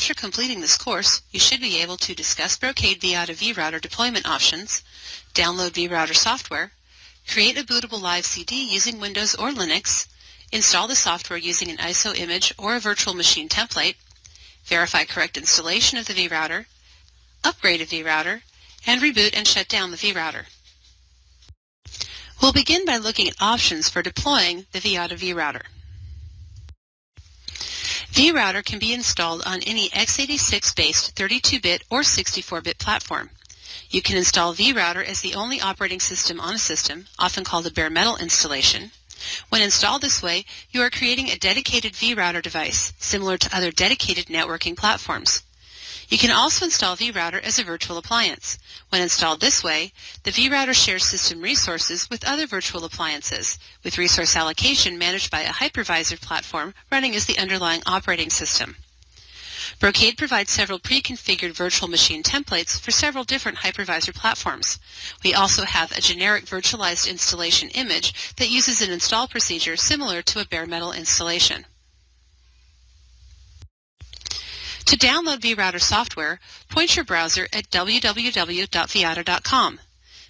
After completing this course, you should be able to discuss Brocade vyatta vRouter deployment options, download vRouter software, create a bootable live CD using Windows or Linux, install the software using an ISO image or a virtual machine template, verify correct installation of the vRouter, upgrade a vRouter, and reboot and shut down the vRouter. We'll begin by looking at options for deploying the vyatta vRouter. vRouter can be installed on any x86-based 32-bit or 64-bit platform. You can install vRouter as the only operating system on a system, often called a bare metal installation. When installed this way, you are creating a dedicated vRouter device, similar to other dedicated networking platforms. You can also install vRouter as a virtual appliance. When installed this way, the vRouter shares system resources with other virtual appliances, with resource allocation managed by a hypervisor platform running as the underlying operating system. Brocade provides several pre-configured virtual machine templates for several different hypervisor platforms. We also have a generic virtualized installation image that uses an install procedure similar to a bare metal installation. To download vRouter software, point your browser at www.vyatta.com.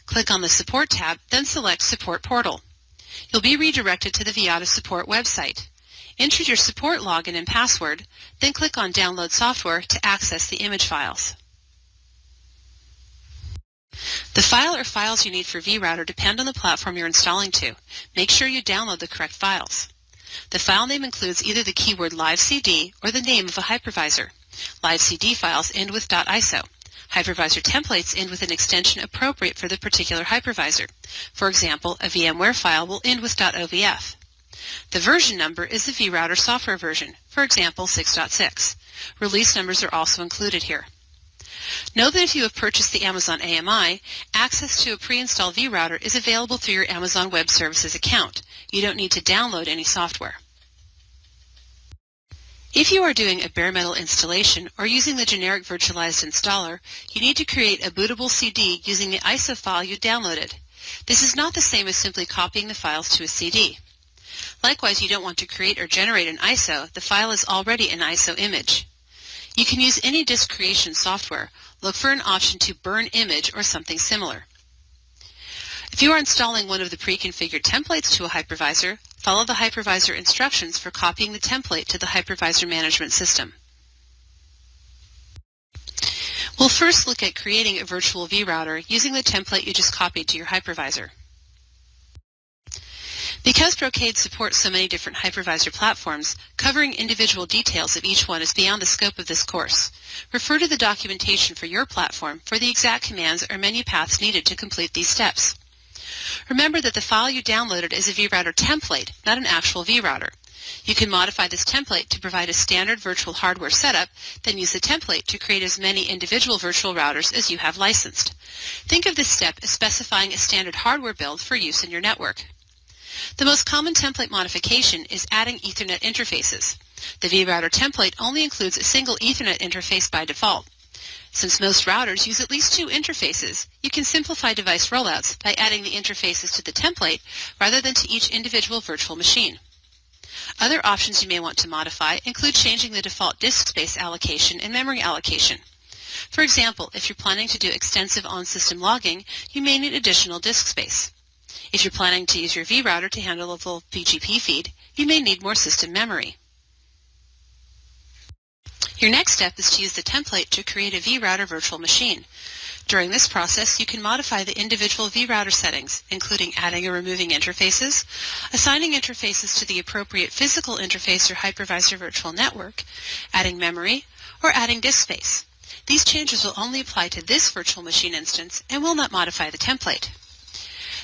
Click on the Support tab, then select Support Portal. You'll be redirected to the Vyatta support website. Enter your support login and password, then click on Download Software to access the image files. The file or files you need for vRouter depend on the platform you're installing to. Make sure you download the correct files. The file name includes either the keyword live CD or the name of a hypervisor. Live CD files end with .iso. Hypervisor templates end with an extension appropriate for the particular hypervisor. For example, a VMware file will end with .ovf. The version number is the vRouter software version, for example 6.6. Release numbers are also included here. Know that if you have purchased the Amazon AMI, access to a pre-installed vRouter is available through your Amazon Web Services account. You don't need to download any software. If you are doing a bare metal installation or using the generic virtualized installer, you need to create a bootable CD using the ISO file you downloaded. This is not the same as simply copying the files to a CD. Likewise, you don't want to create or generate an ISO. The file is already an ISO image. You can use any disk creation software. Look for an option to burn image or something similar. If you are installing one of the pre-configured templates to a hypervisor, follow the hypervisor instructions for copying the template to the hypervisor management system. We'll first look at creating a virtual vRouter using the template you just copied to your hypervisor. Because Brocade supports so many different hypervisor platforms, covering individual details of each one is beyond the scope of this course. Refer to the documentation for your platform for the exact commands or menu paths needed to complete these steps. Remember that the file you downloaded is a vRouter template, not an actual vRouter. You can modify this template to provide a standard virtual hardware setup, then use the template to create as many individual virtual routers as you have licensed. Think of this step as specifying a standard hardware build for use in your network. The most common template modification is adding Ethernet interfaces. The vRouter template only includes a single Ethernet interface by default. Since most routers use at least 2 interfaces, you can simplify device rollouts by adding the interfaces to the template rather than to each individual virtual machine. Other options you may want to modify include changing the default disk space allocation and memory allocation. For example, if you're planning to do extensive on-system logging, you may need additional disk space. If you're planning to use your vRouter to handle a full BGP feed, you may need more system memory. Your next step is to use the template to create a vRouter virtual machine. During this process, you can modify the individual vRouter settings, including adding or removing interfaces, assigning interfaces to the appropriate physical interface or hypervisor virtual network, adding memory, or adding disk space. These changes will only apply to this virtual machine instance and will not modify the template.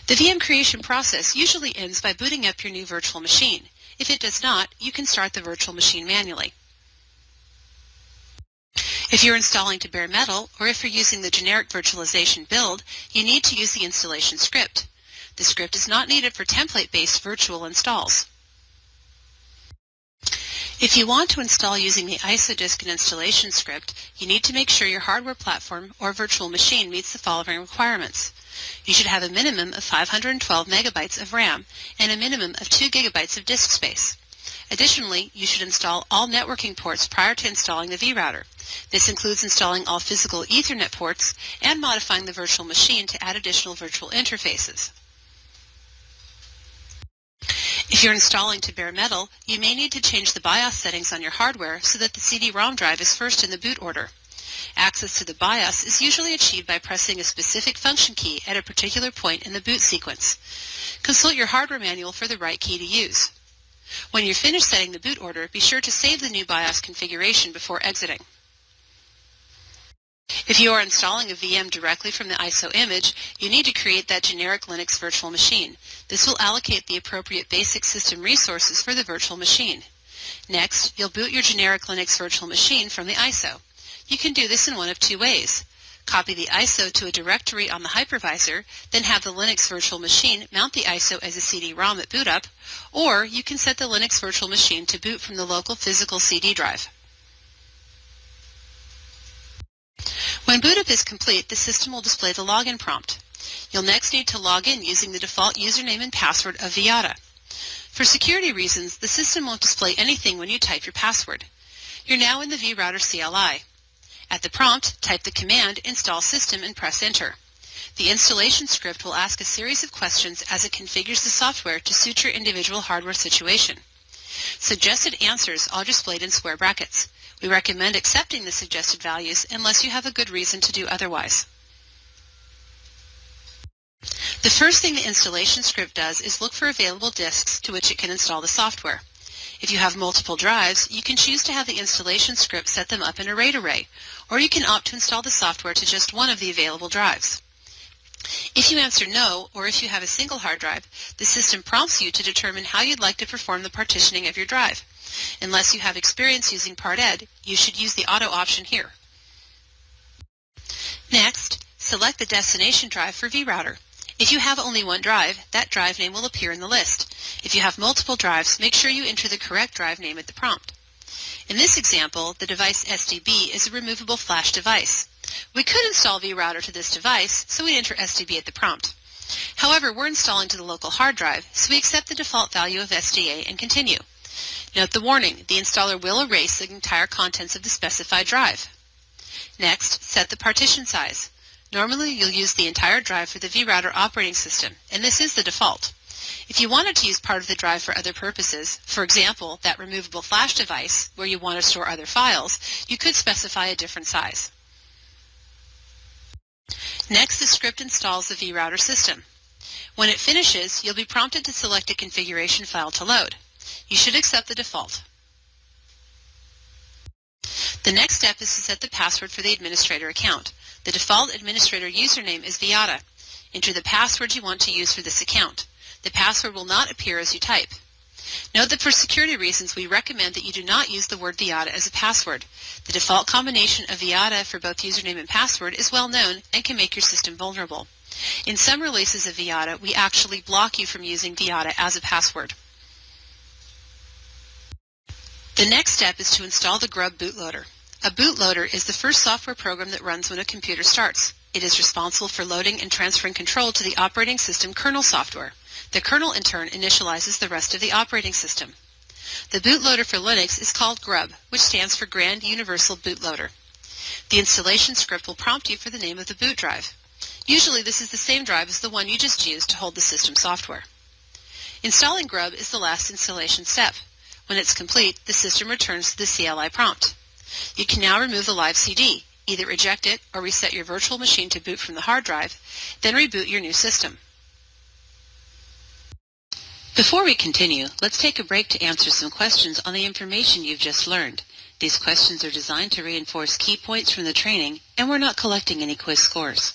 The VM creation process usually ends by booting up your new virtual machine. If it does not, you can start the virtual machine manually. If you're installing to bare metal, or if you're using the generic virtualization build, you need to use the installation script. The script is not needed for template-based virtual installs. If you want to install using the ISO disk and installation script, you need to make sure your hardware platform or virtual machine meets the following requirements. You should have a minimum of 512 megabytes of RAM and a minimum of 2 gigabytes of disk space. Additionally, you should install all networking ports prior to installing the vRouter. This includes installing all physical Ethernet ports and modifying the virtual machine to add additional virtual interfaces. If you're installing to bare metal, you may need to change the BIOS settings on your hardware so that the CD-ROM drive is first in the boot order. Access to the BIOS is usually achieved by pressing a specific function key at a particular point in the boot sequence. Consult your hardware manual for the right key to use. When you're finished setting the boot order, be sure to save the new BIOS configuration before exiting. If you are installing a VM directly from the ISO image, you need to create that generic Linux virtual machine. This will allocate the appropriate basic system resources for the virtual machine. Next, you'll boot your generic Linux virtual machine from the ISO. You can do this in one of two ways. Copy the ISO to a directory on the hypervisor, then have the Linux virtual machine mount the ISO as a CD-ROM at boot up, or you can set the Linux virtual machine to boot from the local physical CD drive. When boot up is complete, the system will display the login prompt. You'll next need to log in using the default username and password of vyatta. For security reasons, the system won't display anything when you type your password. You're now in the vRouter CLI. At the prompt, type the command install system and press enter. The installation script will ask a series of questions as it configures the software to suit your individual hardware situation. Suggested answers are displayed in square brackets. We recommend accepting the suggested values unless you have a good reason to do otherwise. The first thing the installation script does is look for available disks to which it can install the software. If you have multiple drives, you can choose to have the installation script set them up in a RAID array, or you can opt to install the software to just one of the available drives. If you answer no, or if you have a single hard drive, the system prompts you to determine how you'd like to perform the partitioning of your drive. Unless you have experience using PartEd, you should use the auto option here. Next, select the destination drive for vRouter. If you have only one drive, that drive name will appear in the list. If you have multiple drives, make sure you enter the correct drive name at the prompt. In this example, the device SDB is a removable flash device. We could install vRouter to this device, so we'd enter SDB at the prompt. However, we're installing to the local hard drive, so we accept the default value of SDA and continue. Note the warning, the installer will erase the entire contents of the specified drive. Next, set the partition size. Normally, you'll use the entire drive for the vRouter operating system, and this is the default. If you wanted to use part of the drive for other purposes, for example, that removable flash device where you want to store other files, you could specify a different size. Next, the script installs the vRouter system. When it finishes, you'll be prompted to select a configuration file to load. You should accept the default. The next step is to set the password for the administrator account. The default administrator username is vyatta. Enter the password you want to use for this account. The password will not appear as you type. Note that for security reasons, we recommend that you do not use the word vyatta as a password. The default combination of vyatta for both username and password is well known and can make your system vulnerable. In some releases of vyatta, we actually block you from using vyatta as a password. The next step is to install the Grub bootloader. A bootloader is the first software program that runs when a computer starts. It is responsible for loading and transferring control to the operating system kernel software. The kernel, in turn, initializes the rest of the operating system. The bootloader for Linux is called Grub, which stands for Grand Universal Bootloader. The installation script will prompt you for the name of the boot drive. Usually this is the same drive as the one you just used to hold the system software. Installing Grub is the last installation step. When it's complete, the system returns to the CLI prompt. You can now remove the live CD, either eject it or reset your virtual machine to boot from the hard drive, then reboot your new system. Before we continue, let's take a break to answer some questions on the information you've just learned. These questions are designed to reinforce key points from the training, and we're not collecting any quiz scores.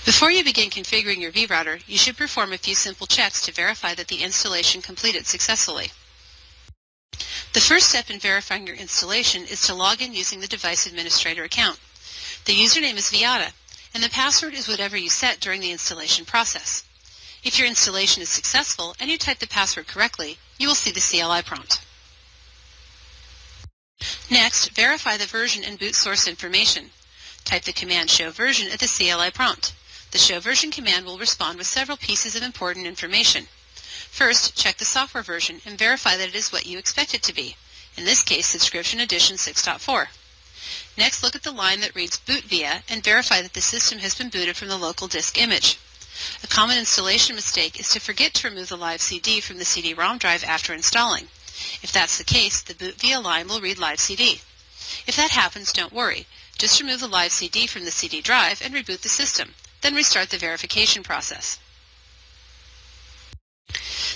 Before you begin configuring your vRouter, you should perform a few simple checks to verify that the installation completed successfully. The first step in verifying your installation is to log in using the device administrator account. The username is vyatta, and the password is whatever you set during the installation process. If your installation is successful and you type the password correctly, you will see the CLI prompt. Next, verify the version and boot source information. Type the command show version at the CLI prompt. The show version command will respond with several pieces of important information. First, check the software version and verify that it is what you expect it to be, in this case, Subscription Edition 6.4. Next, look at the line that reads Boot Via and verify that the system has been booted from the local disk image. A common installation mistake is to forget to remove the live CD from the CD-ROM drive after installing. If that's the case, the Boot Via line will read Live CD. If that happens, don't worry. Just remove the live CD from the CD drive and reboot the system. Then restart the verification process.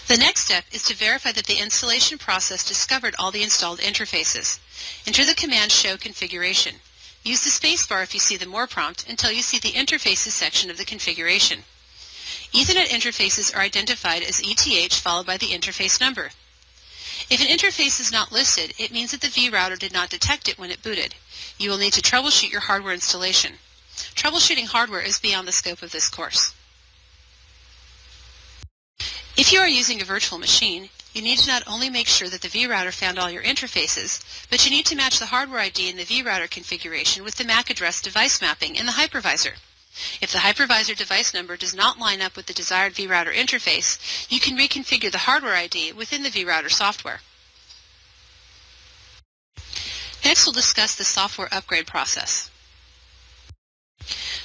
The next step is to verify that the installation process discovered all the installed interfaces. Enter the command show configuration. Use the spacebar if you see the More prompt until you see the Interfaces section of the configuration. Ethernet interfaces are identified as ETH followed by the interface number. If an interface is not listed, it means that the vRouter did not detect it when it booted. You will need to troubleshoot your hardware installation. Troubleshooting hardware is beyond the scope of this course. If you are using a virtual machine, you need to not only make sure that the vRouter found all your interfaces, but you need to match the hardware ID in the vRouter configuration with the MAC address device mapping in the hypervisor. If the hypervisor device number does not line up with the desired vRouter interface, you can reconfigure the hardware ID within the vRouter software. Next, we'll discuss the software upgrade process.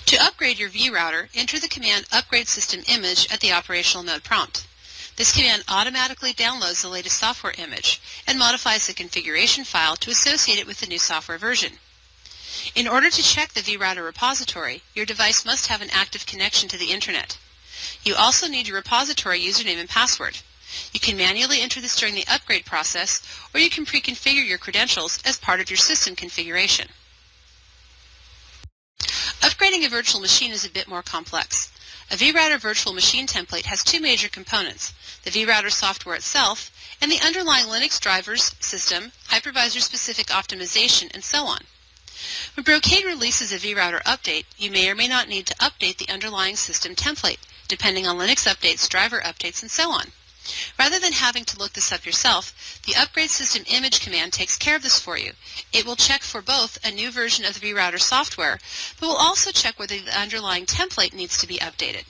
To upgrade your vRouter, enter the command Upgrade System Image at the Operational Mode prompt. This command automatically downloads the latest software image and modifies the configuration file to associate it with the new software version. In order to check the vRouter repository, your device must have an active connection to the Internet. You also need your repository username and password. You can manually enter this during the upgrade process, or you can pre-configure your credentials as part of your system configuration. Upgrading a virtual machine is a bit more complex. A vRouter virtual machine template has two major components, the vRouter software itself and the underlying Linux drivers, system, hypervisor-specific optimization, and so on. When Brookid releases a vRouter update, you may or may not need to update the underlying system template, depending on Linux updates, driver updates, and so on. Rather than having to look this up yourself, the Upgrade System Image command takes care of this for you. It will check for both a new version of the vRouter software, but will also check whether the underlying template needs to be updated.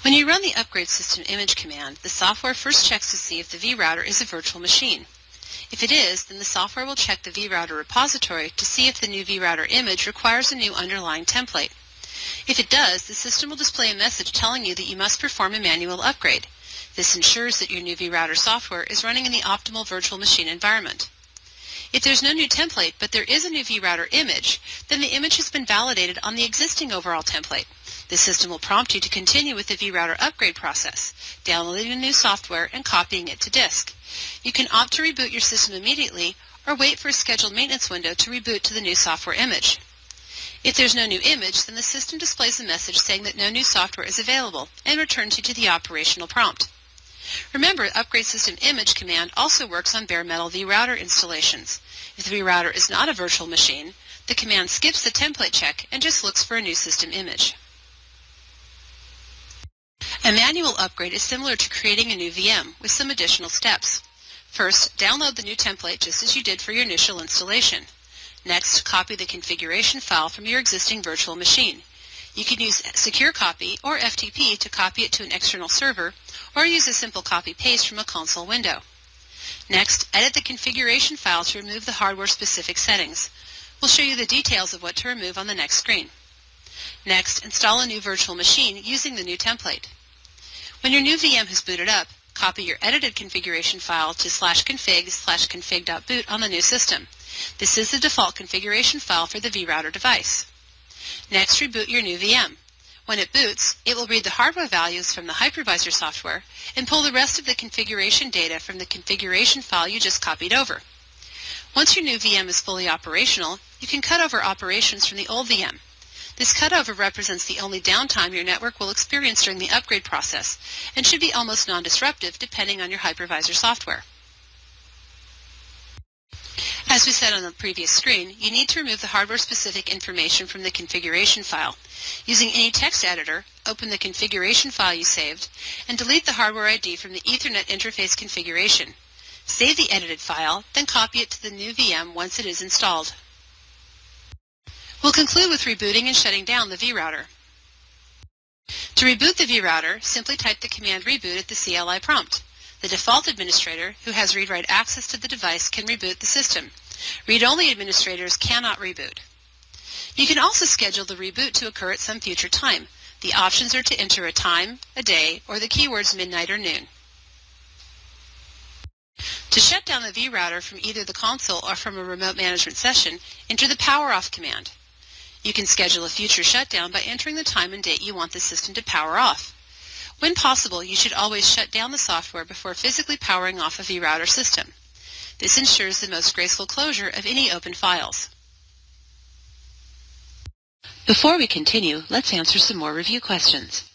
When you run the Upgrade System Image command, the software first checks to see if the vRouter is a virtual machine. If it is, then the software will check the vRouter repository to see if the new vRouter image requires a new underlying template. If it does, the system will display a message telling you that you must perform a manual upgrade. This ensures that your new vRouter software is running in the optimal virtual machine environment. If there's no new template, but there is a new vRouter image, then the image has been validated on the existing overall template. The system will prompt you to continue with the vRouter upgrade process, downloading the new software and copying it to disk. You can opt to reboot your system immediately or wait for a scheduled maintenance window to reboot to the new software image. If there's no new image, then the system displays a message saying that no new software is available and returns you to the operational prompt. Remember, the Upgrade System Image command also works on bare metal vRouter installations. If the vRouter is not a virtual machine, the command skips the template check and just looks for a new system image. A manual upgrade is similar to creating a new VM with some additional steps. First, download the new template just as you did for your initial installation. Next, copy the configuration file from your existing virtual machine. You can use Secure Copy or FTP to copy it to an external server, or use a simple copy-paste from a console window. Next, edit the configuration file to remove the hardware-specific settings. We'll show you the details of what to remove on the next screen. Next, install a new virtual machine using the new template. When your new VM has booted up, copy your edited configuration file to /config/config.boot on the new system. This is the default configuration file for the vRouter device. Next, reboot your new VM. When it boots, it will read the hardware values from the hypervisor software and pull the rest of the configuration data from the configuration file you just copied over. Once your new VM is fully operational, you can cut over operations from the old VM. This cutover represents the only downtime your network will experience during the upgrade process and should be almost non-disruptive depending on your hypervisor software. As we said on the previous screen, you need to remove the hardware-specific information from the configuration file. Using any text editor, open the configuration file you saved, and delete the hardware ID from the Ethernet interface configuration. Save the edited file, then copy it to the new VM once it is installed. We'll conclude with rebooting and shutting down the vRouter. To reboot the vRouter, simply type the command reboot at the CLI prompt. The default administrator, who has read-write access to the device, can reboot the system. Read-only administrators cannot reboot. You can also schedule the reboot to occur at some future time. The options are to enter a time, a day, or the keywords midnight or noon. To shut down the vRouter from either the console or from a remote management session, enter the power off command. You can schedule a future shutdown by entering the time and date you want the system to power off. When possible, you should always shut down the software before physically powering off a vRouter system. This ensures the most graceful closure of any open files. Before we continue, let's answer some more review questions.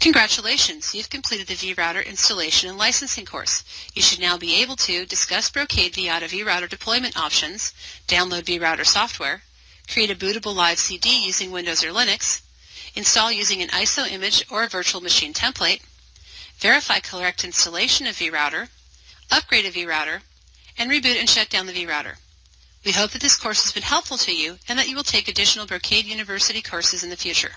Congratulations, you've completed the vRouter installation and licensing course. You should now be able to discuss Brocade vyatta vRouter deployment options, download vRouter software, create a bootable live CD using Windows or Linux, install using an ISO image or a virtual machine template, verify correct installation of vRouter, upgrade a vRouter, and reboot and shut down the vRouter. We hope that this course has been helpful to you and that you will take additional Brocade University courses in the future.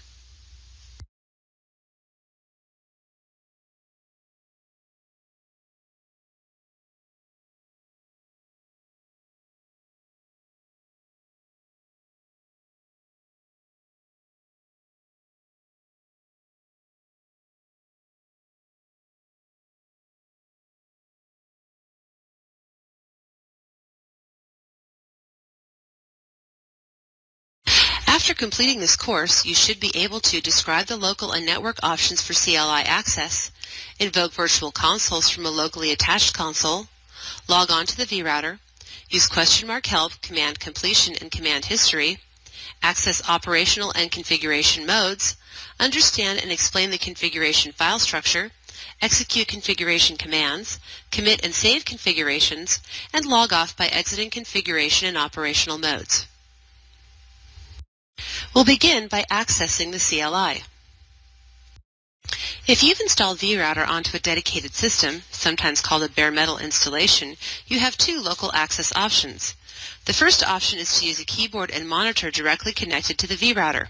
After completing this course, you should be able to describe the local and network options for CLI access, invoke virtual consoles from a locally attached console, log on to the vRouter, use help, command completion, and command history, access operational and configuration modes, understand and explain the configuration file structure, execute configuration commands, commit and save configurations, and log off by exiting configuration and operational modes. We'll begin by accessing the CLI. If you've installed vRouter onto a dedicated system, sometimes called a bare metal installation, you have two local access options. The first option is to use a keyboard and monitor directly connected to the vRouter.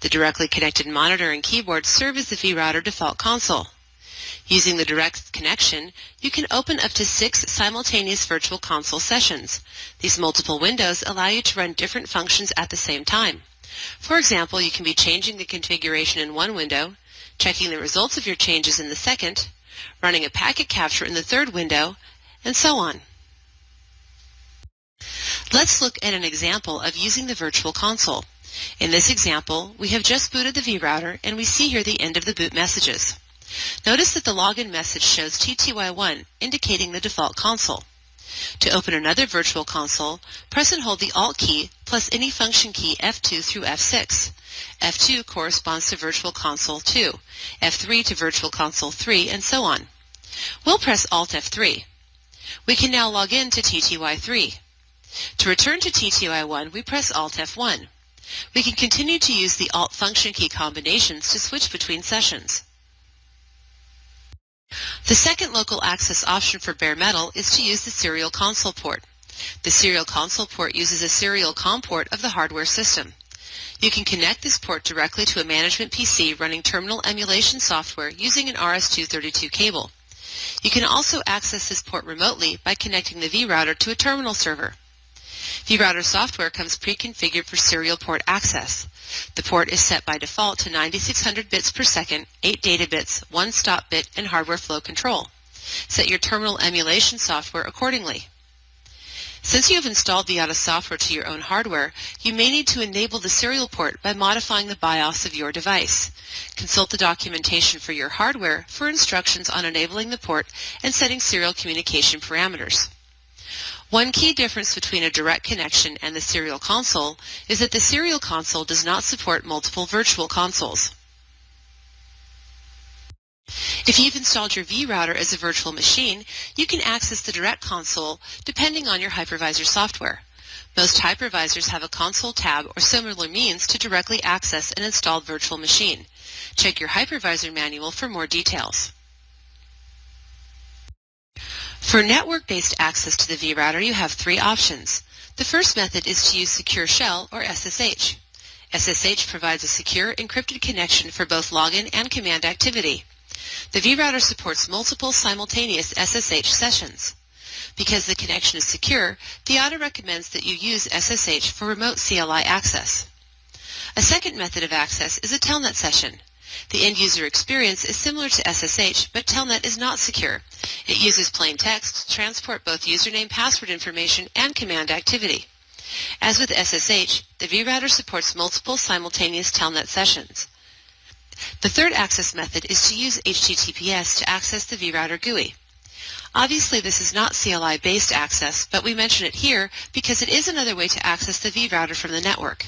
The directly connected monitor and keyboard serve as the vRouter default console. Using the direct connection, you can open up to 6 simultaneous virtual console sessions. These multiple windows allow you to run different functions at the same time. For example, you can be changing the configuration in one window, checking the results of your changes in the second, running a packet capture in the third window, and so on. Let's look at an example of using the virtual console. In this example, we have just booted the vRouter and we see here the end of the boot messages. Notice that the login message shows TTY1, indicating the default console. To open another virtual console, press and hold the Alt key plus any function key F2 through F6. F2 corresponds to Virtual Console 2, F3 to Virtual Console 3, and so on. We'll press Alt F3. We can now log in to TTY3. To return to TTY1, we press Alt F1. We can continue to use the Alt function key combinations to switch between sessions. The second local access option for bare metal is to use the serial console port. The serial console port uses a serial COM port of the hardware system. You can connect this port directly to a management PC running terminal emulation software using an RS-232 cable. You can also access this port remotely by connecting the vRouter to a terminal server. vRouter software comes pre-configured for serial port access. The port is set by default to 9600 bits per second, 8 data bits, 1 stop bit, and hardware flow control. Set your terminal emulation software accordingly. Since you have installed vyatta software to your own hardware, you may need to enable the serial port by modifying the BIOS of your device. Consult the documentation for your hardware for instructions on enabling the port and setting serial communication parameters. One key difference between a direct connection and the serial console is that the serial console does not support multiple virtual consoles. If you've installed your vRouter as a virtual machine, you can access the direct console depending on your hypervisor software. Most hypervisors have a console tab or similar means to directly access an installed virtual machine. Check your hypervisor manual for more details. For network-based access to the vRouter, you have 3 options. The first method is to use Secure Shell or SSH. SSH provides a secure, encrypted connection for both login and command activity. The vRouter supports multiple simultaneous SSH sessions. Because the connection is secure, vyatta recommends that you use SSH for remote CLI access. A second method of access is a telnet session. The end-user experience is similar to SSH, but telnet is not secure. It uses plain text to transport both username password information and command activity. As with SSH, the vRouter supports multiple simultaneous telnet sessions. The third access method is to use HTTPS to access the vRouter GUI. Obviously, this is not CLI-based access, but we mention it here because it is another way to access the vRouter from the network.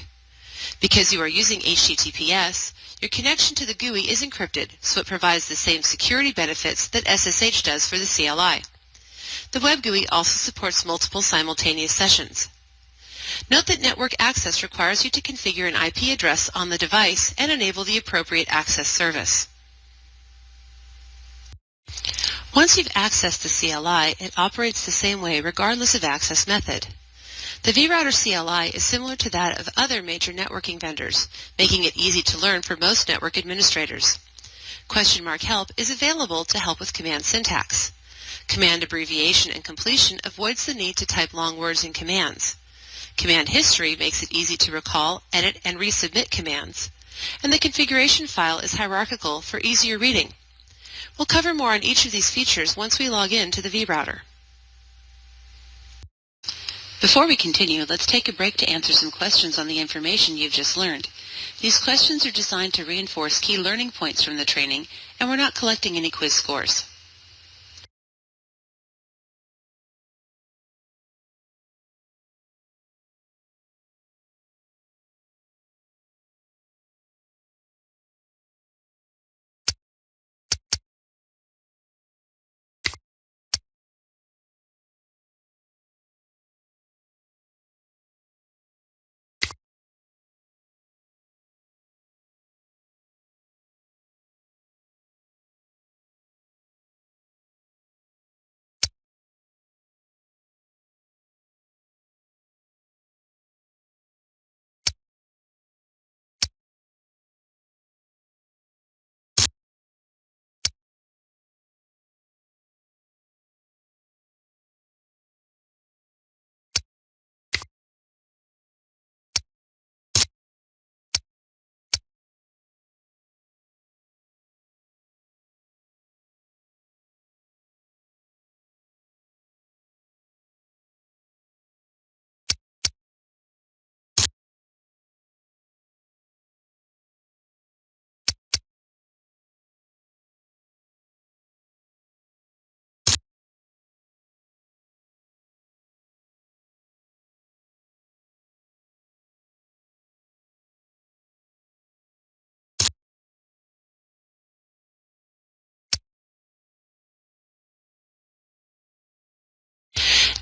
Because you are using HTTPS, Your connection to the GUI is encrypted, so it provides the same security benefits that SSH does for the CLI. The Web GUI also supports multiple simultaneous sessions. Note that network access requires you to configure an IP address on the device and enable the appropriate access service. Once you've accessed the CLI, it operates the same way regardless of access method. The vRouter CLI is similar to that of other major networking vendors, making it easy to learn for most network administrators. !help is available to help with command syntax. Command abbreviation and completion avoids the need to type long words in commands. Command history makes it easy to recall, edit, and resubmit commands. And the configuration file is hierarchical for easier reading. We'll cover more on each of these features once we log in to the vRouter. Before we continue, let's take a break to answer some questions on the information you've just learned. These questions are designed to reinforce key learning points from the training, and we're not collecting any quiz scores.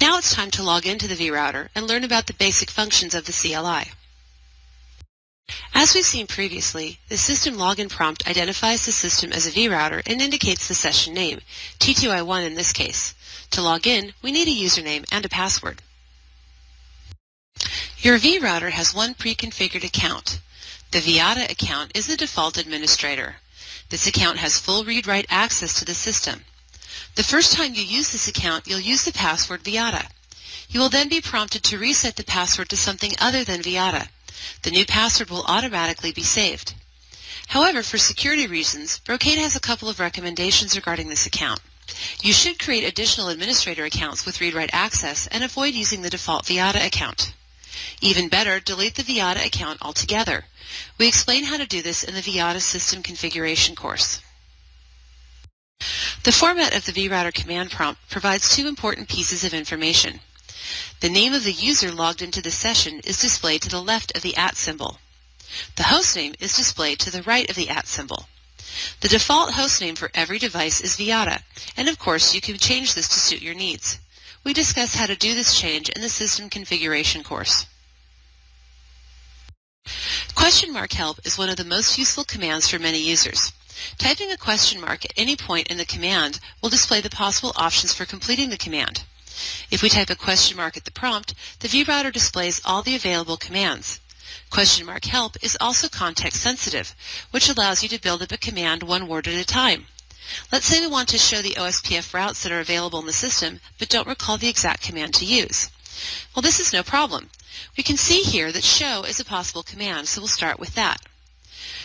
Now it's time to log into the vRouter and learn about the basic functions of the CLI. As we've seen previously, the system login prompt identifies the system as a vRouter and indicates the session name, T2I1 in this case. To log in, we need a username and a password. Your vRouter has one pre-configured account. The vyatta account is the default administrator. This account has full read-write access to the system. The first time you use this account, you'll use the password vyatta. You will then be prompted to reset the password to something other than vyatta. The new password will automatically be saved. However, for security reasons, Brocade has a couple of recommendations regarding this account. You should create additional administrator accounts with read-write access and avoid using the default vyatta account. Even better, delete the vyatta account altogether. We explain how to do this in the vyatta system configuration course. The format of the vRouter command prompt provides two important pieces of information. The name of the user logged into the session is displayed to the left of the @ symbol. The hostname is displayed to the right of the @ symbol. The default hostname for every device is vyatta, and of course you can change this to suit your needs. We discuss how to do this change in the system configuration course. !help is one of the most useful commands for many users. Typing a question mark at any point in the command will display the possible options for completing the command. If we type a question mark at the prompt, the vRouter displays all the available commands. !help is also context sensitive, which allows you to build up a command one word at a time. Let's say we want to show the OSPF routes that are available in the system, but don't recall the exact command to use. Well, this is no problem. We can see here that show is a possible command, so we'll start with that.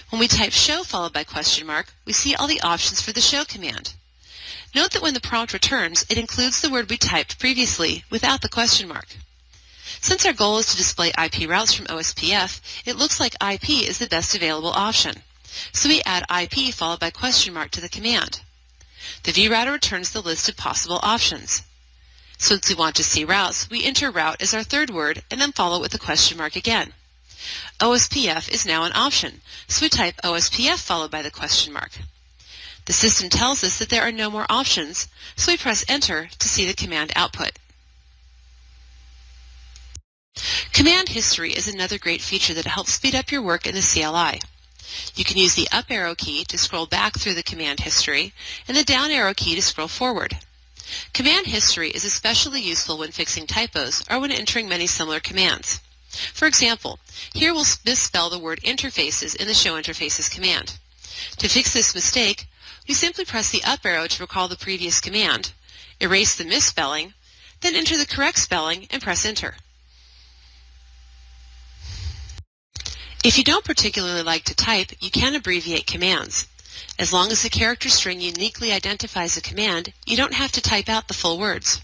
When we type show followed by question mark, we see all the options for the show command. Note that when the prompt returns, it includes the word we typed previously without the question mark. Since our goal is to display IP routes from OSPF, it looks like IP is the best available option. So we add IP followed by question mark to the command. The vRouter returns the list of possible options. Since we want to see routes, we enter route as our third word and then follow with the question mark again. OSPF is now an option, so we type OSPF followed by the question mark. The system tells us that there are no more options, so we press Enter to see the command output. Command history is another great feature that helps speed up your work in the CLI. You can use the up arrow key to scroll back through the command history and the down arrow key to scroll forward. Command history is especially useful when fixing typos or when entering many similar commands. For example, here we'll misspell the word interfaces in the show interfaces command. To fix this mistake, we simply press the up arrow to recall the previous command, erase the misspelling, then enter the correct spelling and press Enter. If you don't particularly like to type, you can abbreviate commands. As long as the character string uniquely identifies a command, you don't have to type out the full words.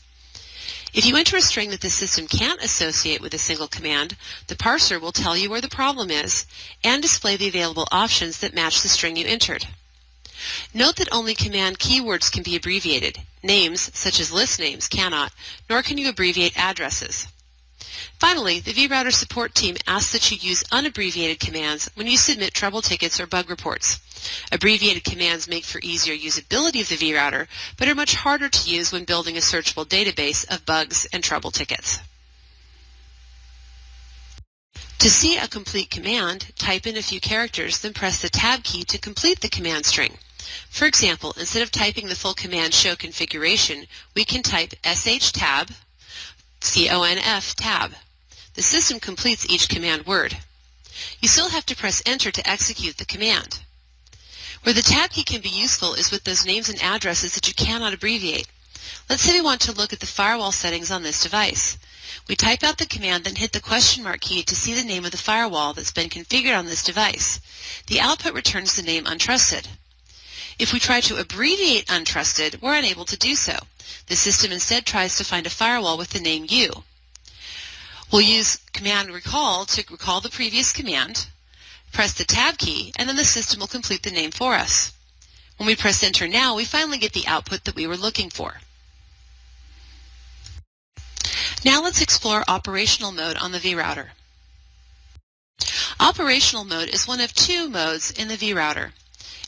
If you enter a string that the system can't associate with a single command, the parser will tell you where the problem is and display the available options that match the string you entered. Note that only command keywords can be abbreviated. Names, such as list names, cannot, nor can you abbreviate addresses. Finally, the vRouter support team asks that you use unabbreviated commands when you submit trouble tickets or bug reports. Abbreviated commands make for easier usability of the vRouter, but are much harder to use when building a searchable database of bugs and trouble tickets. To see a complete command, type in a few characters, then press the Tab key to complete the command string. For example, instead of typing the full command show configuration, we can type shtab, conf tab. The system completes each command word. You still have to press Enter to execute the command. Where the Tab key can be useful is with those names and addresses that you cannot abbreviate. Let's say we want to look at the firewall settings on this device. We type out the command, then hit the question mark key to see the name of the firewall that's been configured on this device. The output returns the name untrusted. If we try to abbreviate untrusted, we're unable to do so. The system instead tries to find a firewall with the name U. We'll use command recall to recall the previous command, press the Tab key, and then the system will complete the name for us. When we press Enter now, we finally get the output that we were looking for. Now let's explore operational mode on the vRouter. Operational mode is one of two modes in the vRouter.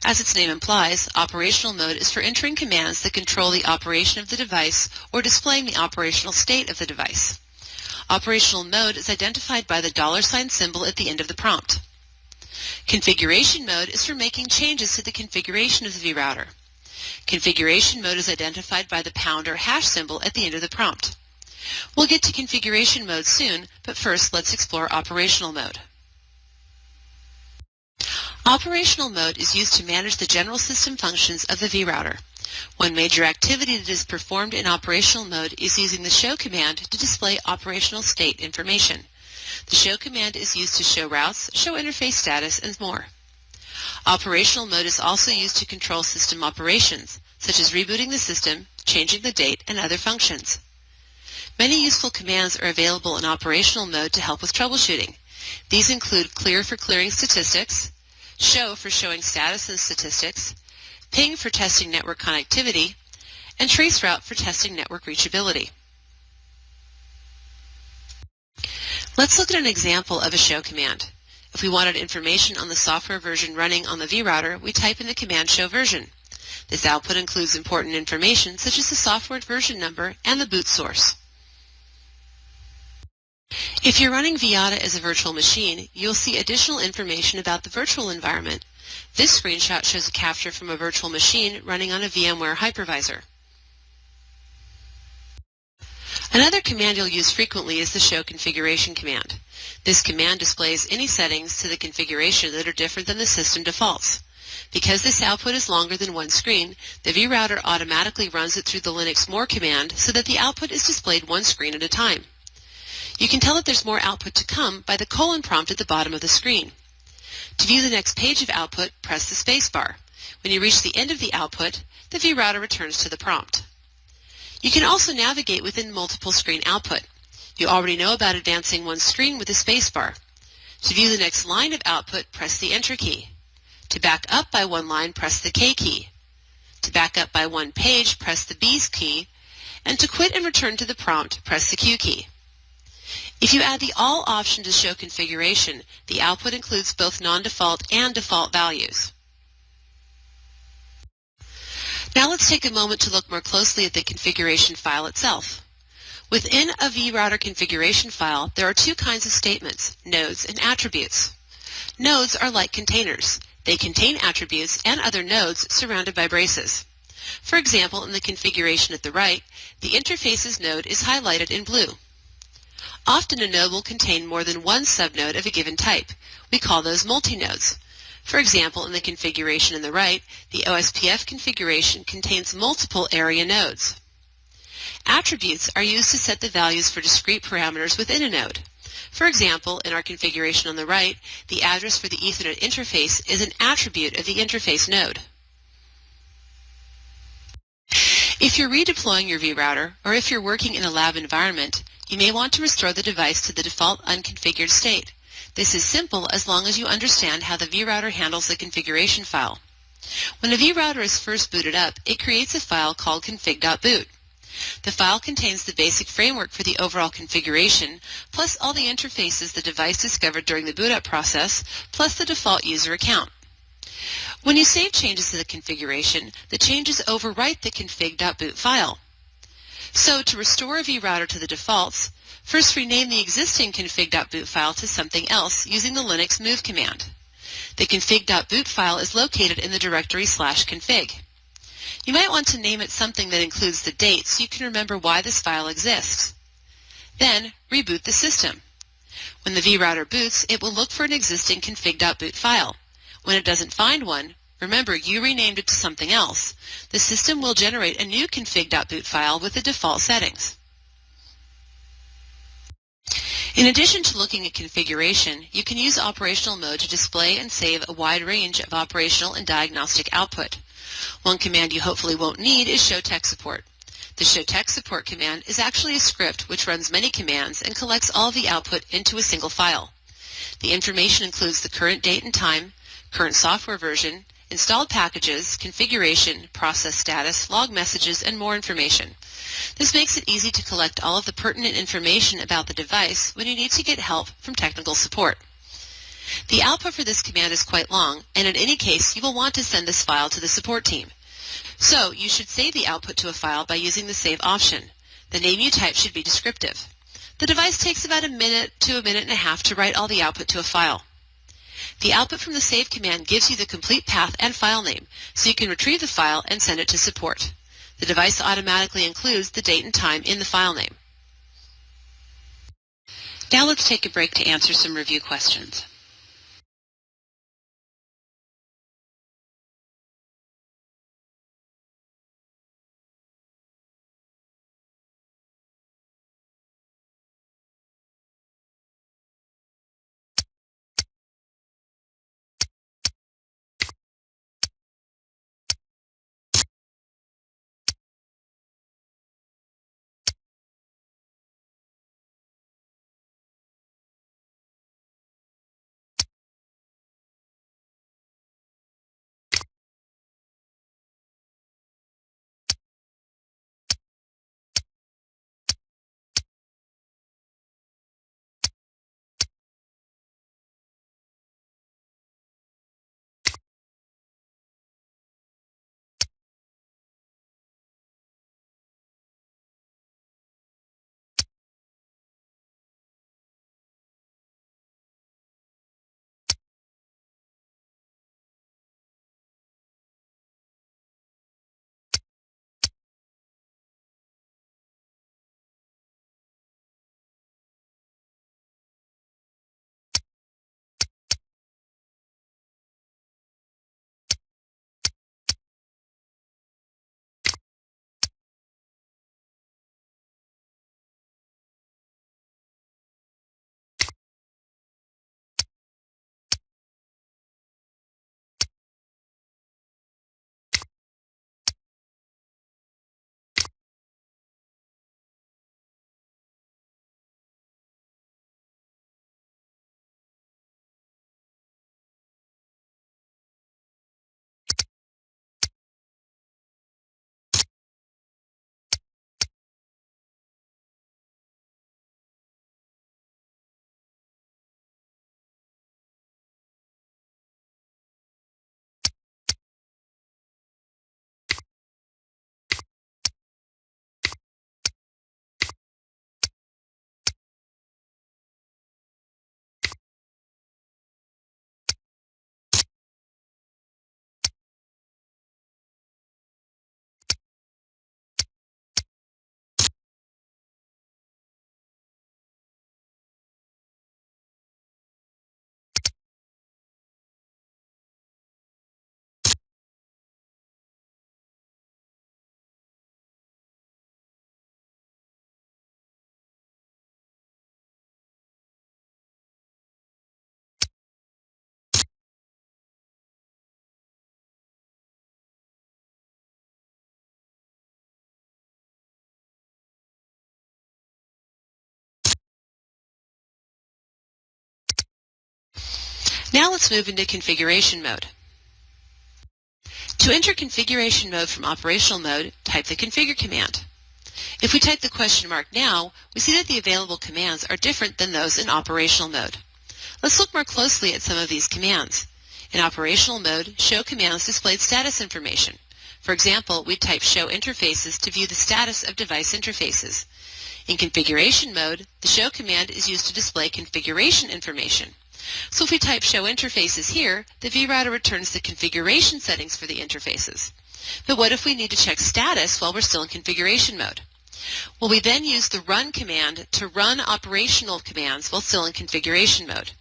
As its name implies, operational mode is for entering commands that control the operation of the device or displaying the operational state of the device. Operational mode is identified by the $ symbol at the end of the prompt. Configuration mode is for making changes to the configuration of the vRouter. Configuration mode is identified by the pound or hash symbol at the end of the prompt. We'll get to configuration mode soon, but first let's explore operational mode. Operational mode is used to manage the general system functions of the vRouter. One major activity that is performed in operational mode is using the show command to display operational state information. The show command is used to show routes, show interface status, and more. Operational mode is also used to control system operations, such as rebooting the system, changing the date, and other functions. Many useful commands are available in operational mode to help with troubleshooting. These include clear for clearing statistics, show for showing status and statistics, ping for testing network connectivity, and traceroute for testing network reachability. Let's look at an example of a show command. If we wanted information on the software version running on the vRouter, we type in the command show version. This output includes important information such as the software version number and the boot source. If you're running Vyatta as a virtual machine, you'll see additional information about the virtual environment. This screenshot shows a capture from a virtual machine running on a VMware hypervisor. Another command you'll use frequently is the show configuration command. This command displays any settings to the configuration that are different than the system defaults. Because this output is longer than one screen, the vRouter automatically runs it through the Linux more command so that the output is displayed one screen at a time. You can tell that there's more output to come by the colon prompt at the bottom of the screen. To view the next page of output, press the space bar. When you reach the end of the output, the vRouter returns to the prompt. You can also navigate within multiple screen output. You already know about advancing one screen with the space bar. To view the next line of output, press the Enter key. To back up by one line, press the K key. To back up by one page, press the B key. And to quit and return to the prompt, press the Q key. If you add the All option to show configuration, the output includes both non-default and default values. Now let's take a moment to look more closely at the configuration file itself. Within a vRouter configuration file, there are two kinds of statements, nodes and attributes. Nodes are like containers. They contain attributes and other nodes surrounded by braces. For example, in the configuration at the right, the Interfaces node is highlighted in blue. Often a node will contain more than one subnode of a given type. We call those multinodes. For example, in the configuration on the right, the OSPF configuration contains multiple area nodes. Attributes are used to set the values for discrete parameters within a node. For example, in our configuration on the right, the address for the Ethernet interface is an attribute of the interface node. If you're redeploying your vRouter, or if you're working in a lab environment, you may want to restore the device to the default unconfigured state. This is simple as long as you understand how the vRouter handles the configuration file. When a vRouter is first booted up, it creates a file called config.boot. The file contains the basic framework for the overall configuration, plus all the interfaces the device discovered during the boot up process, plus the default user account. When you save changes to the configuration, the changes overwrite the config.boot file. So to restore a vRouter to the defaults, first rename the existing config.boot file to something else using the Linux move command. The config.boot file is located in the directory /config. You might want to name it something that includes the date so you can remember why this file exists. Then, reboot the system. When the vRouter boots, it will look for an existing config.boot file. When it doesn't find one, remember you renamed it to something else. The system will generate a new config.boot file with the default settings. In addition to looking at configuration, you can use operational mode to display and save a wide range of operational and diagnostic output. One command you hopefully won't need is show tech support. The show tech support command is actually a script which runs many commands and collects all of the output into a single file. The information includes the current date and time, current software version, installed packages, configuration, process status, log messages, and more information. This makes it easy to collect all of the pertinent information about the device when you need to get help from technical support. The output for this command is quite long, and in any case, you will want to send this file to the support team. So you should save the output to a file by using the Save option. The name you type should be descriptive. The device takes about a minute to a minute and a half to write all the output to a file. The output from the Save command gives you the complete path and file name, so you can retrieve the file and send it to support. The device automatically includes the date and time in the file name. Now let's take a break to answer some review questions. Now let's move into configuration mode. To enter configuration mode from operational mode, type the configure command. If we type the question mark now, we see that the available commands are different than those in operational mode. Let's look more closely at some of these commands. In operational mode, show commands displayed status information. For example, we type show interfaces to view the status of device interfaces. In configuration mode, the show command is used to display configuration information. So if we type show interfaces here, the vRouter returns the configuration settings for the interfaces. But what if we need to check status while we're still in configuration mode? Well, we then use the run command to run operational commands while still in configuration mode.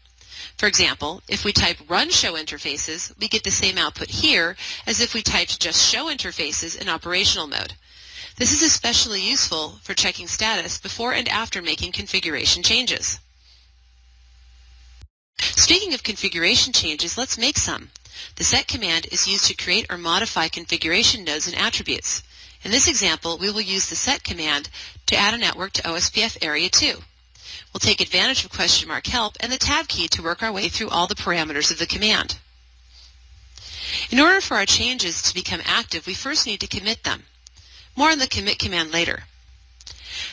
For example, if we type run show interfaces, we get the same output here as if we typed just show interfaces in operational mode. This is especially useful for checking status before and after making configuration changes. Speaking of configuration changes, let's make some. The set command is used to create or modify configuration nodes and attributes. In this example, we will use the set command to add a network to OSPF Area 2. We'll take advantage of question mark help and the tab key to work our way through all the parameters of the command. In order for our changes to become active, we first need to commit them. More on the commit command later.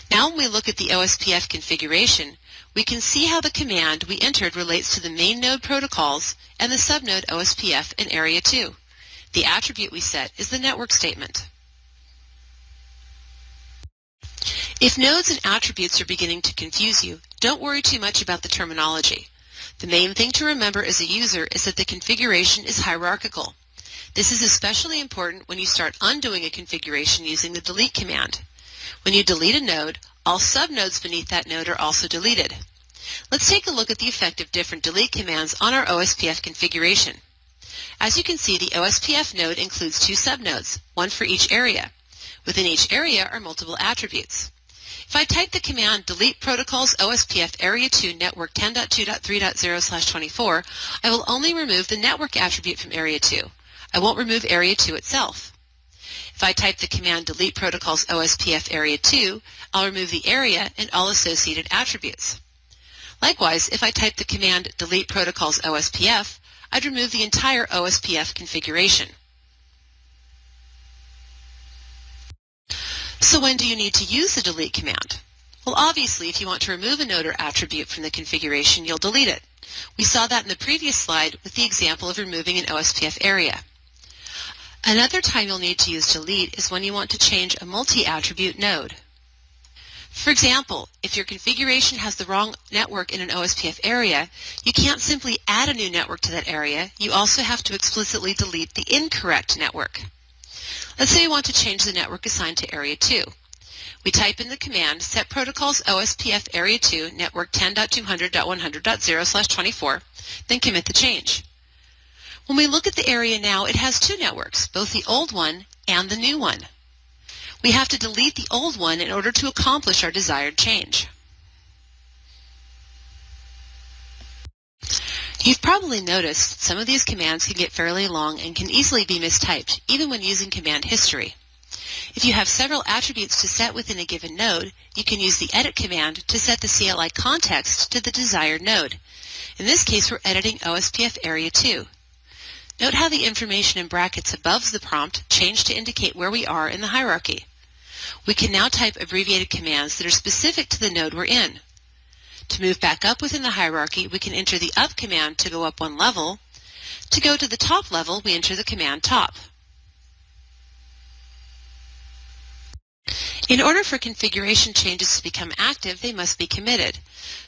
Now when we look at the OSPF configuration, we can see how the command we entered relates to the main node protocols and the subnode OSPF in Area 2. The attribute we set is the network statement. If nodes and attributes are beginning to confuse you, don't worry too much about the terminology. The main thing to remember as a user is that the configuration is hierarchical. This is especially important when you start undoing a configuration using the delete command. When you delete a node, all subnodes beneath that node are also deleted. Let's take a look at the effect of different delete commands on our OSPF configuration. As you can see, the OSPF node includes two subnodes, one for each area. Within each area are multiple attributes. If I type the command delete protocols OSPF area 2 network 10.2.3.0/24, I will only remove the network attribute from area 2. I won't remove area 2 itself. If I type the command delete protocols OSPF area 2, I'll remove the area and all associated attributes. Likewise, if I type the command delete protocols OSPF, I'd remove the entire OSPF configuration. So when do you need to use the delete command? Well, obviously, if you want to remove a node or attribute from the configuration, you'll delete it. We saw that in the previous slide with the example of removing an OSPF area. Another time you'll need to use delete is when you want to change a multi-attribute node. For example, if your configuration has the wrong network in an OSPF area, you can't simply add a new network to that area. You also have to explicitly delete the incorrect network. Let's say you want to change the network assigned to Area 2. We type in the command set protocols OSPF Area 2 network 10.200.100.0/24, then commit the change. When we look at the area now, it has two networks, both the old one and the new one. We have to delete the old one in order to accomplish our desired change. You've probably noticed some of these commands can get fairly long and can easily be mistyped, even when using command history. If you have several attributes to set within a given node, you can use the edit command to set the CLI context to the desired node. In this case, we're editing OSPF Area 2. Note how the information in brackets above the prompt changed to indicate where we are in the hierarchy. We can now type abbreviated commands that are specific to the node we're in. To move back up within the hierarchy, we can enter the up command to go up one level. To go to the top level, we enter the command top. In order for configuration changes to become active, they must be committed.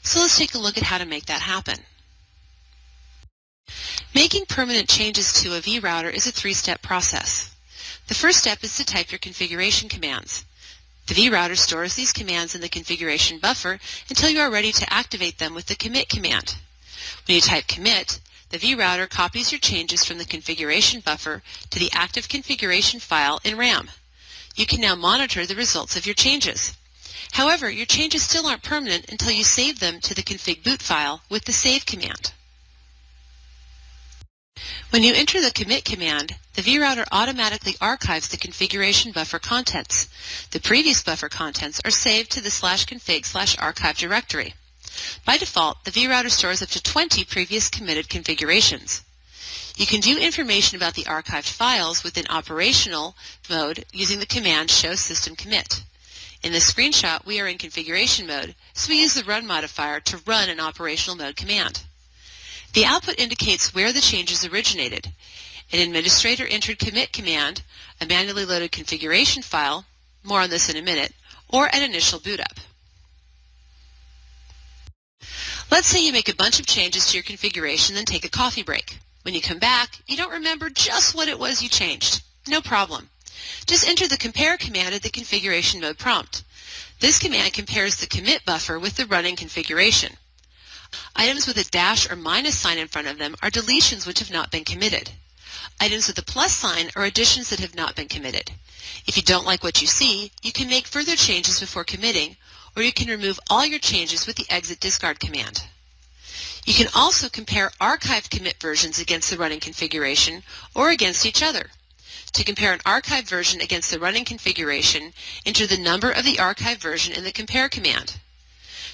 So let's take a look at how to make that happen. Making permanent changes to a vRouter is a three-step process. The first step is to type your configuration commands. The vRouter stores these commands in the configuration buffer until you are ready to activate them with the commit command. When you type commit, the vRouter copies your changes from the configuration buffer to the active configuration file in RAM. You can now monitor the results of your changes. However, your changes still aren't permanent until you save them to the config boot file with the save command. When you enter the commit command, the vRouter automatically archives the configuration buffer contents. The previous buffer contents are saved to the /config/archive directory. By default, the vRouter stores up to 20 previous committed configurations. You can view information about the archived files within operational mode using the command show system commit. In this screenshot, we are in configuration mode, so we use the run modifier to run an operational mode command. The output indicates where the changes originated. An administrator entered commit command, a manually loaded configuration file, more on this in a minute, or an initial boot up. Let's say you make a bunch of changes to your configuration, then take a coffee break. When you come back, you don't remember just what it was you changed. No problem. Just enter the compare command at the configuration mode prompt. This command compares the commit buffer with the running configuration. Items with a dash or minus sign in front of them are deletions which have not been committed. Items with a plus sign are additions that have not been committed. If you don't like what you see, you can make further changes before committing, or you can remove all your changes with the exit discard command. You can also compare archived commit versions against the running configuration or against each other. To compare an archived version against the running configuration, enter the number of the archived version in the compare command.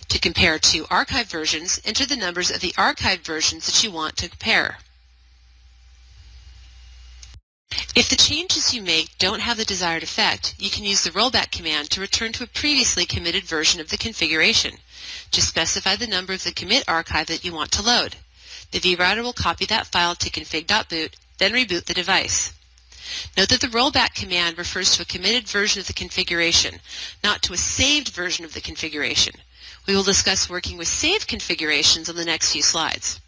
To compare two archived versions, enter the numbers of the archived versions that you want to compare. If the changes you make don't have the desired effect, you can use the rollback command to return to a previously committed version of the configuration. Just specify the number of the commit archive that you want to load. The vRouter will copy that file to config.boot, then reboot the device. Note that the rollback command refers to a committed version of the configuration, not to a saved version of the configuration. We will discuss working with saved configurations on the next few slides.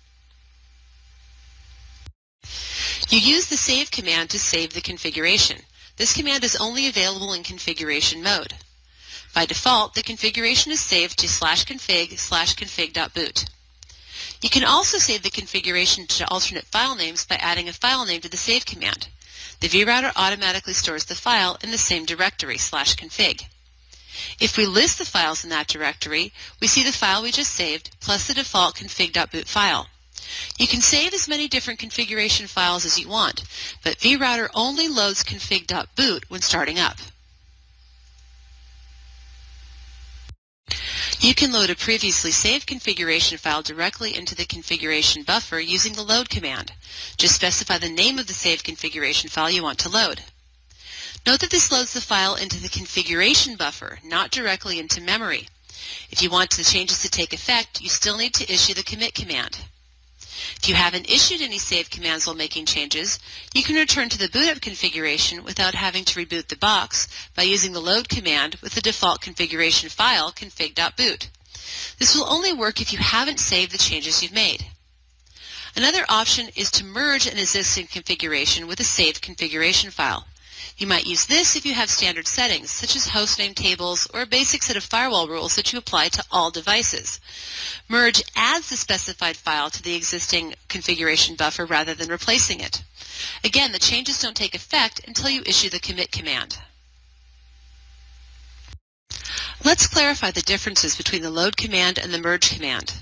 You use the save command to save the configuration. This command is only available in configuration mode. By default, the configuration is saved to /config/config.boot. You can also save the configuration to alternate file names by adding a file name to the save command. The vRouter automatically stores the file in the same directory, /config. If we list the files in that directory, we see the file we just saved plus the default config.boot file. You can save as many different configuration files as you want, but vRouter only loads config.boot when starting up. You can load a previously saved configuration file directly into the configuration buffer using the load command. Just specify the name of the saved configuration file you want to load. Note that this loads the file into the configuration buffer, not directly into memory. If you want the changes to take effect, you still need to issue the commit command. If you haven't issued any save commands while making changes, you can return to the boot up configuration without having to reboot the box by using the load command with the default configuration file config.boot. This will only work if you haven't saved the changes you've made. Another option is to merge an existing configuration with a saved configuration file. You might use this if you have standard settings, such as hostname tables or a basic set of firewall rules that you apply to all devices. Merge adds the specified file to the existing configuration buffer rather than replacing it. Again, the changes don't take effect until you issue the commit command. Let's clarify the differences between the load command and the merge command.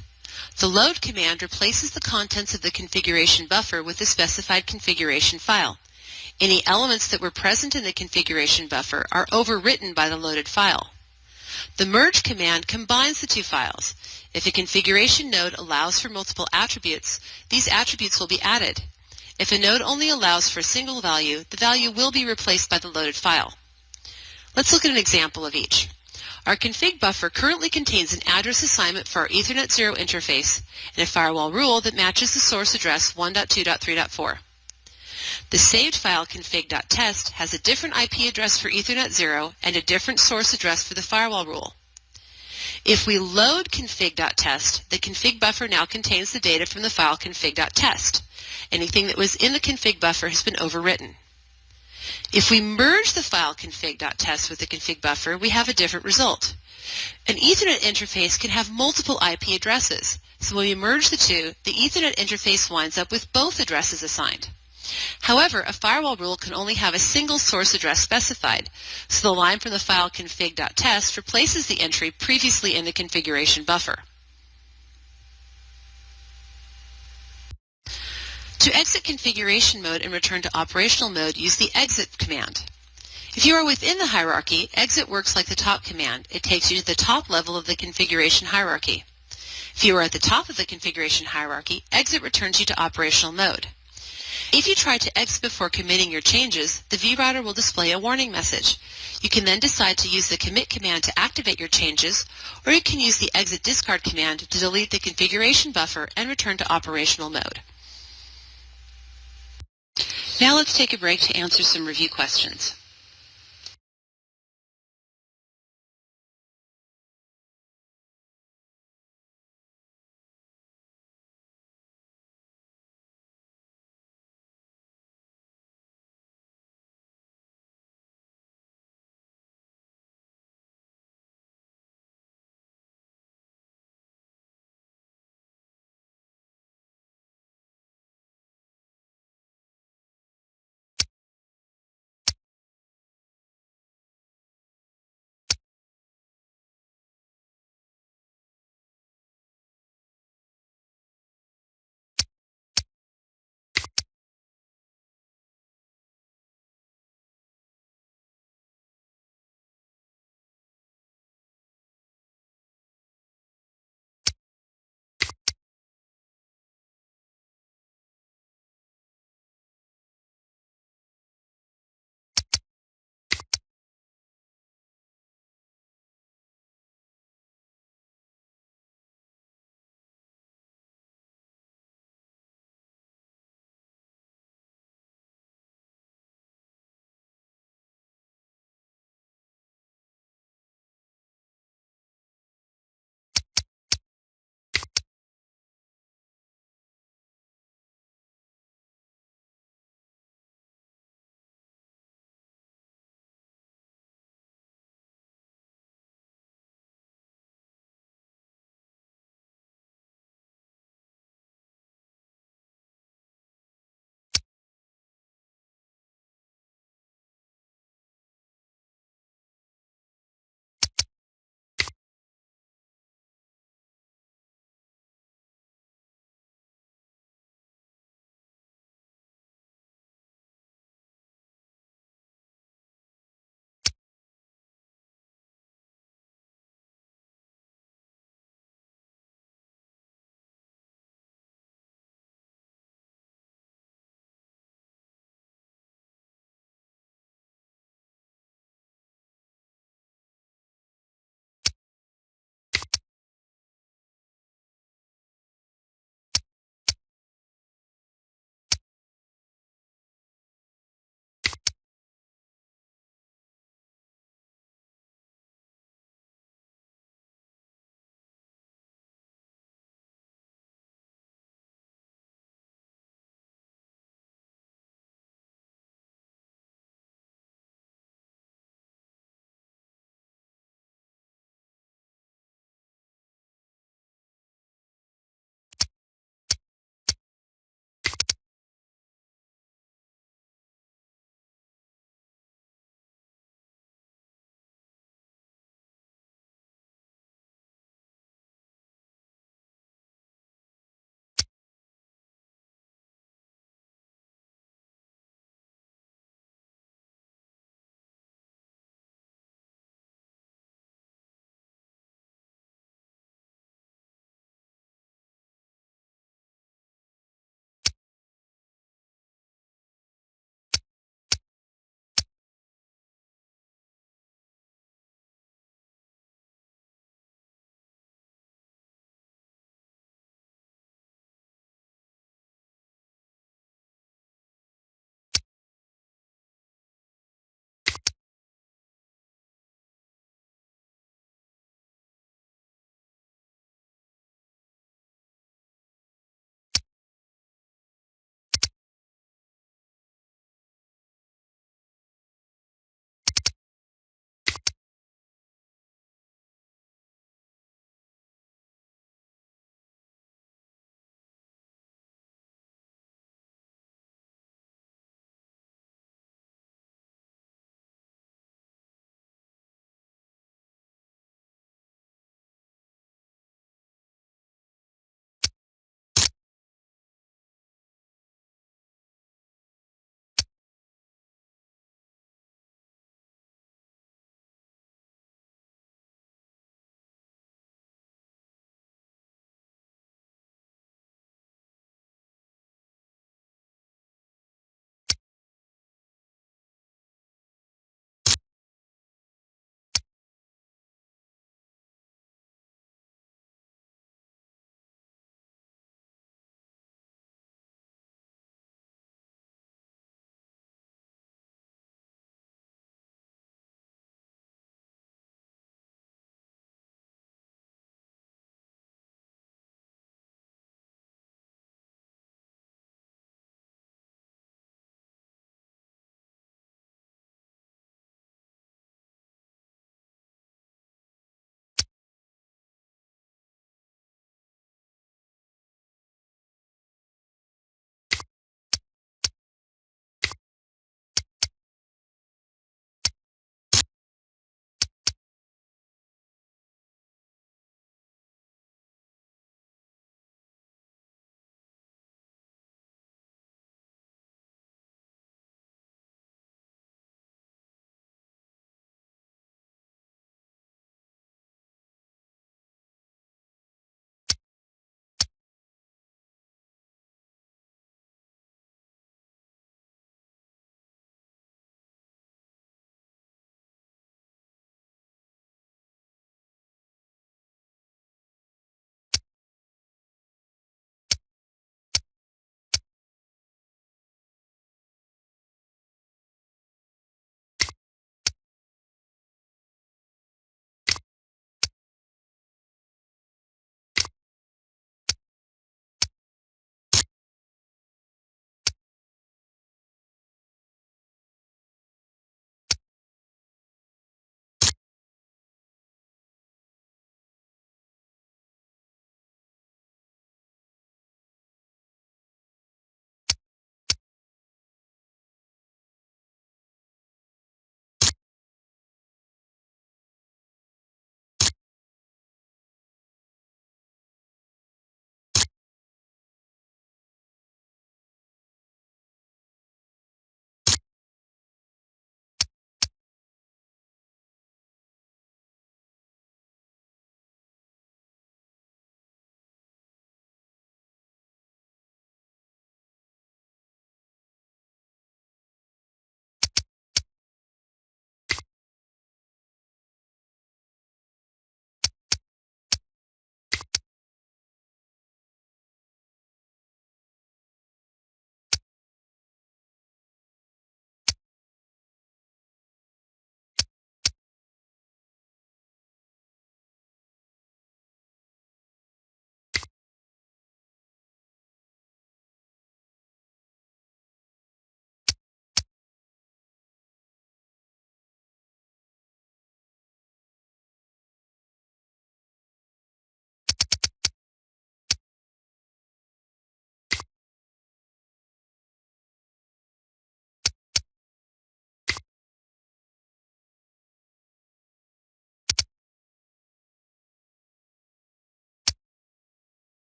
The load command replaces the contents of the configuration buffer with the specified configuration file. Any elements that were present in the configuration buffer are overwritten by the loaded file. The merge command combines the two files. If a configuration node allows for multiple attributes, these attributes will be added. If a node only allows for a single value, the value will be replaced by the loaded file. Let's look at an example of each. Our config buffer currently contains an address assignment for our Ethernet 0 interface and a firewall rule that matches the source address 1.2.3.4. The saved file config.test has a different IP address for Ethernet 0 and a different source address for the firewall rule. If we load config.test, the config buffer now contains the data from the file config.test. Anything that was in the config buffer has been overwritten. If we merge the file config.test with the config buffer, we have a different result. An Ethernet interface can have multiple IP addresses, so when we merge the two, the Ethernet interface winds up with both addresses assigned. However, a firewall rule can only have a single source address specified, so the line from the file config.test replaces the entry previously in the configuration buffer. To exit configuration mode and return to operational mode, use the exit command. If you are within the hierarchy, exit works like the top command. It takes you to the top level of the configuration hierarchy. If you are at the top of the configuration hierarchy, exit returns you to operational mode. If you try to exit before committing your changes, the vRouter will display a warning message. You can then decide to use the commit command to activate your changes, or you can use the exit discard command to delete the configuration buffer and return to operational mode. Now let's take a break to answer some review questions.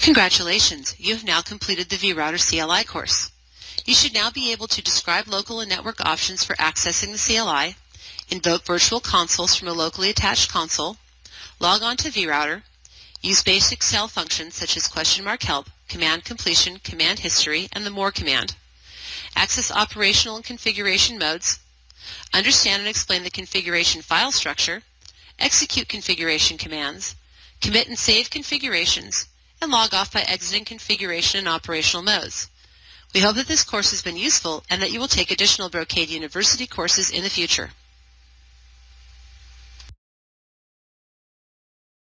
Congratulations! You have now completed the vRouter CLI course. You should now be able to describe local and network options for accessing the CLI, invoke virtual consoles from a locally attached console, log on to vRouter, use basic cell functions such as $help, command completion, command history, and the more command, access operational and configuration modes, understand and explain the configuration file structure, execute configuration commands, commit and save configurations, and log off by exiting configuration and operational modes. We hope that this course has been useful and that you will take additional Brocade University courses in the future.